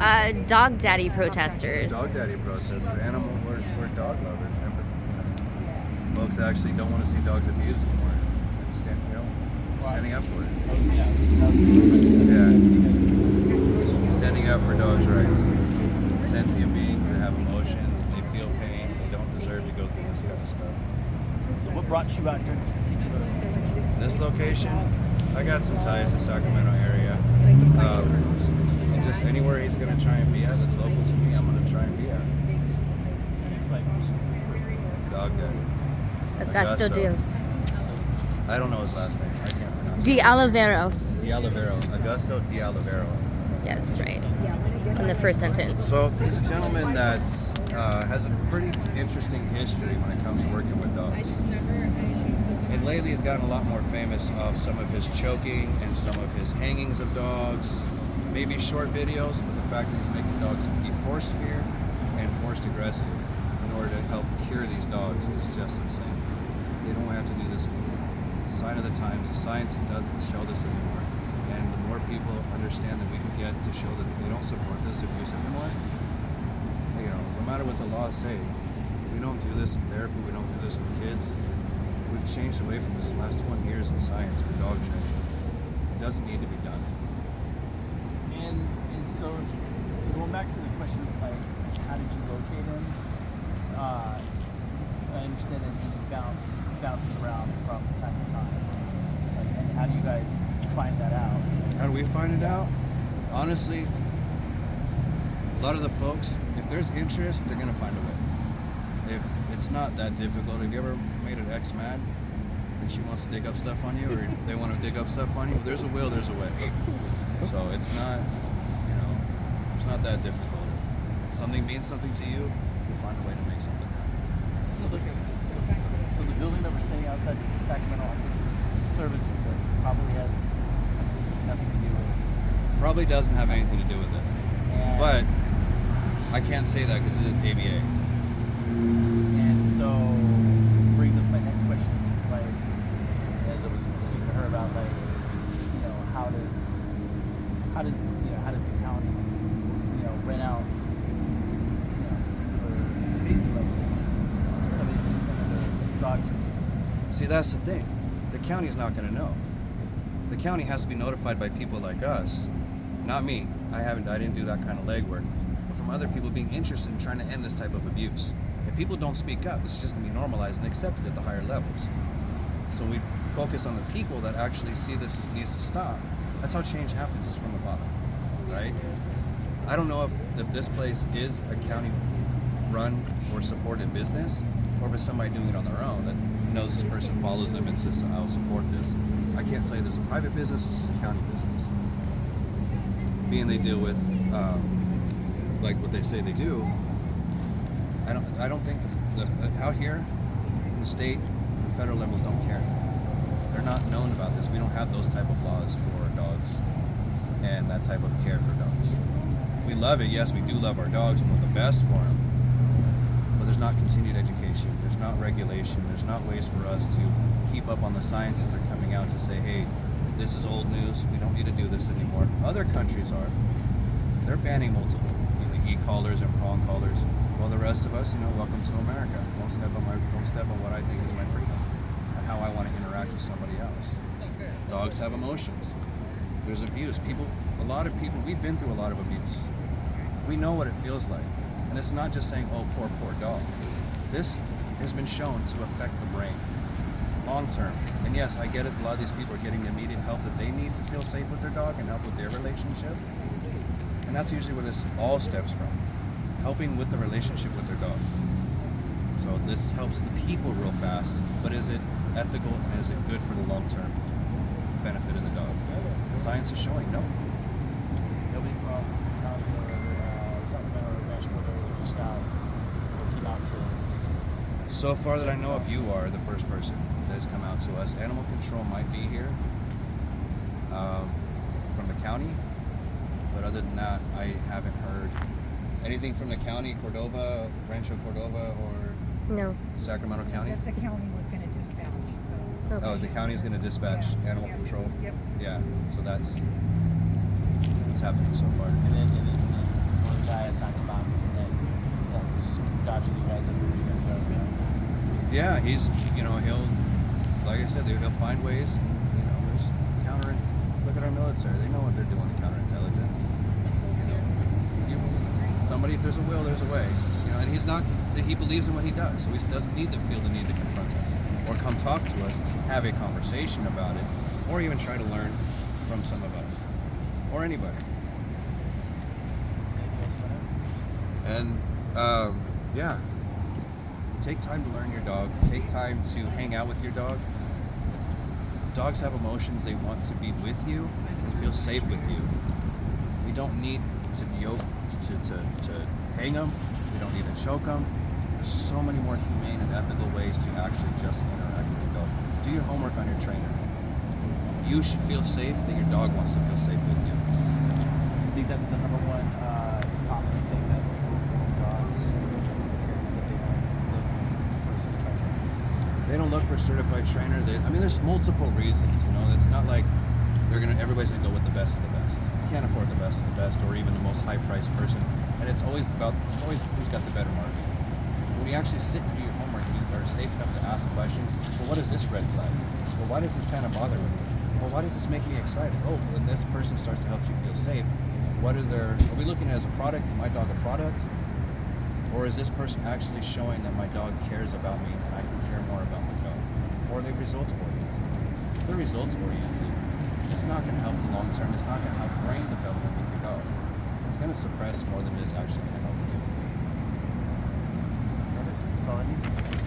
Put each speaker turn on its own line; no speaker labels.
Dog daddy protesters.
Dog daddy protesters, we're dog lovers, empathy. Folks actually don't want to see dogs abused anymore. And standing up for it. Yeah. Standing up for dogs' rights. Sentient beings that have emotions, they feel pain, they don't deserve to go through this kind of stuff.
So what brought you out here in this particular location?
This location, I got some ties to Sacramento area. And just anywhere he's going to try and be at that's local to me, I'm going to try and be at. Dog daddy.
Augusto Diaz.
I don't know his last name. I can't pronounce
De Olivero.
it. D'Olivero. Augusto D'Olivero.
Yeah, that's right. In the first sentence.
So he's a gentleman that's has a pretty interesting history when it comes to working with dogs. And lately he's gotten a lot more famous of some of his choking and some of his hangings of dogs. Maybe short videos, but the fact that he's making dogs be forced fear and forced aggressive in order to help cure these dogs is just insane. They don't have to do this anymore. It's a sign of the times. The science doesn't show this anymore. And the more people understand that we can get to show that they don't support this abuse anymore, no matter what the laws say, we don't do this in therapy, we don't do this with kids. We've changed away from this in the last 20 years in science for dog training. It doesn't need to be done.
And so going back to the question of like, how did you locate him? I understand that he bounces around from time to time. And how do you guys find that out?
How do we find it out? Honestly, a lot of the folks, if there's interest, they're gonna find a way. If it's not that difficult, have you ever made an ex mad and she wants to dig up stuff on you, or they want to dig up stuff on you? If there's a will, there's a way. So it's not, it's not that difficult. If something means something to you, you'll find a way to make something happen.
So the building that we're standing outside is the Sacramento Autism Services that probably has nothing to do with it.
Probably doesn't have anything to do with it.
And,
But I can't say that because it is ABA.
and so brings up my next question is like, as I was speaking to her about like, how does the county, rent out, particular spaces like this to somebody who dog services?
See, that's the thing. The county's not going to know. The county has to be notified by people like us, not me. I didn't do that kind of legwork, but from other people being interested in trying to end this type of abuse. If people don't speak up, this is just going to be normalized and accepted at the higher levels. So we focus on the people that actually see this needs to stop. That's how change happens, is from the bottom, right? I don't know if this place is a county-run or supported business, or if it's somebody doing it on their own that knows this person follows them and says, I'll support this. I can't say this is a private business, this is a county business. Being they deal with, like what they say they do, I don't think out here, the state and the federal levels don't care. They're not known about this. We don't have those type of laws for dogs and that type of care for dogs. We love it, yes, we do love our dogs and want the best for them, but there's not continued education, there's not regulation, there's not ways for us to keep up on the science that are coming out to say, hey, this is old news, we don't need to do this anymore. Other countries are. They're banning multiple e-collars and prong collars, while the rest of us, welcome to America. Don't step on what I think is my freedom and how I want to interact with somebody else. Dogs have emotions. There's abuse. A lot of people, we've been through a lot of abuse. We know what it feels like. And it's not just saying, oh, poor dog. This has been shown to affect the brain long term. And yes, I get it, a lot of these people are getting the immediate help that they need to feel safe with their dog and help with their relationship. And that's usually where this all stems from, helping with the relationship with their dog. So this helps the people real fast, but is it ethical and is it good for the long term benefit of the dog? Science is showing no.
Nobody from county or Sacramento or Rancho Cordova reached out or came out to.
So far that I know of, you are the first person that has come out to us. Animal control might be here from the county, but other than that, I haven't heard anything from the county, Cordova, Rancho Cordova, or
No.
Sacramento County.
Just the county was going to dispatch. So.
Okay.
Oh, the county is going to dispatch animal control.
Yep.
Yeah, so that's what's happening so far.
And then guy has not come out and he's dodging you guys everywhere you guys go as well.
Yeah, he's, he'll, like I said, he'll find ways. There's counter. Look at our military; they know what they're doing in counterintelligence. Somebody, if there's a will, there's a way. And he's not. He believes in what he does, so he doesn't need to feel the need to confront us or come talk to us, have a conversation about it, or even try to learn from some of us or anybody. And yeah, take time to learn your dog. Take time to hang out with your dog. Dogs have emotions. They want to be with you, feel safe with you. We don't need to hang them. We don't need to choke them. There's so many more humane and ethical ways to actually just interact with your dog. Do your homework on your trainer. You should feel safe that your dog wants to feel safe with you.
I think that's the number one common thing that dogs trainers that they don't look for a certified trainer.
They don't look for a certified trainer. There's multiple reasons. It's not like everybody's gonna go with the best of the best. You can't afford the best of the best, or even the most high-priced person. And it's always who's got the better market. When you actually sit and do your homework, and you are safe enough to ask questions. Well, what is this red flag? Well, why does this kind of bother me? Well, why does this make me excited? Oh, when this person starts to help you feel safe, are we looking at it as a product? Is my dog a product? Or is this person actually showing that my dog cares about me and I can care more about my dog? Or are they results oriented? If they're results oriented, it's not going to help the long term. It's not going to help brain development with your dog. It's going to suppress more than it is actually going to help you.
That's all I need.